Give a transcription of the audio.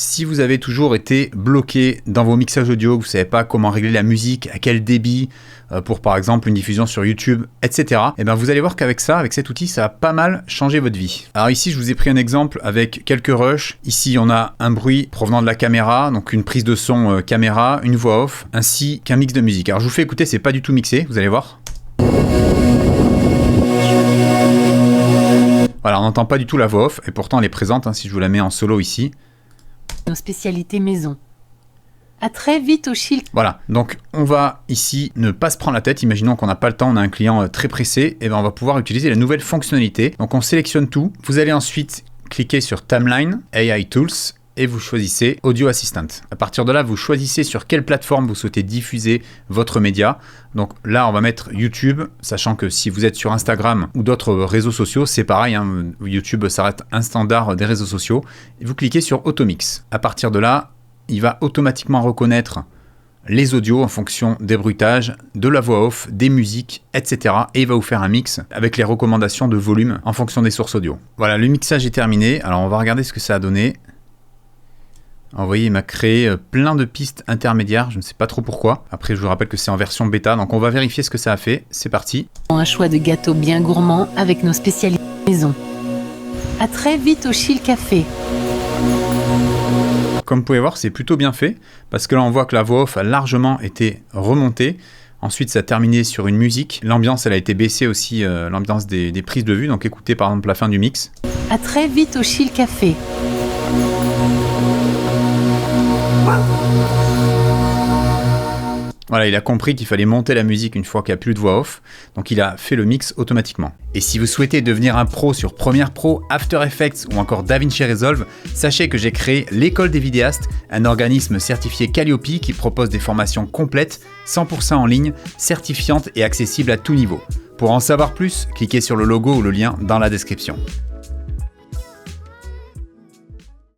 Si vous avez toujours été bloqué dans vos mixages audio, vous ne savez pas comment régler la musique, à quel débit, pour par exemple une diffusion sur YouTube, etc. Et bien vous allez voir qu'avec ça, avec cet outil, ça a pas mal changé votre vie. Alors ici, je vous ai pris un exemple avec quelques rushs. Ici, on a un bruit provenant de la caméra, donc une prise de son caméra, une voix off, ainsi qu'un mix de musique. Alors je vous fais écouter, c'est pas du tout mixé, vous allez voir. Voilà, on n'entend pas du tout la voix off, et pourtant elle est présente, hein, si je vous la mets en solo ici. Nos spécialités maison. À très vite au Chill. Voilà, donc on va ici ne pas se prendre la tête. Imaginons qu'on n'a pas le temps, on a un client très pressé, et ben on va pouvoir utiliser la nouvelle fonctionnalité. Donc on sélectionne tout. Vous allez ensuite cliquer sur Timeline, AI Tools, et vous choisissez Audio Assistant. À partir de là, vous choisissez sur quelle plateforme vous souhaitez diffuser votre média. Donc là, on va mettre YouTube, sachant que si vous êtes sur Instagram ou d'autres réseaux sociaux, c'est pareil, hein, YouTube s'arrête un standard des réseaux sociaux. Et vous cliquez sur Automix. À partir de là, il va automatiquement reconnaître les audios en fonction des bruitages, de la voix off, des musiques, etc. Et il va vous faire un mix avec les recommandations de volume en fonction des sources audio. Voilà, le mixage est terminé. Alors on va regarder ce que ça a donné. Alors, vous voyez, il m'a créé plein de pistes intermédiaires, je ne sais pas trop pourquoi. Après, je vous rappelle que c'est en version bêta, donc on va vérifier ce que ça a fait. C'est parti. Un choix de gâteaux bien gourmands avec nos spécialités maison. À très vite au Chill Café. Comme vous pouvez voir, c'est plutôt bien fait, parce que là, on voit que la voix off a largement été remontée. Ensuite, ça a terminé sur une musique. L'ambiance, elle a été baissée aussi, l'ambiance des prises de vue. Donc écoutez par exemple la fin du mix. À très vite au Chill Café. Voilà, il a compris qu'il fallait monter la musique une fois qu'il n'y a plus de voix off, donc il a fait le mix automatiquement. Et si vous souhaitez devenir un pro sur Premiere Pro, After Effects ou encore DaVinci Resolve, sachez que j'ai créé l'École des vidéastes, un organisme certifié Calliope qui propose des formations complètes, 100% en ligne, certifiantes et accessibles à tout niveau. Pour en savoir plus, cliquez sur le logo ou le lien dans la description.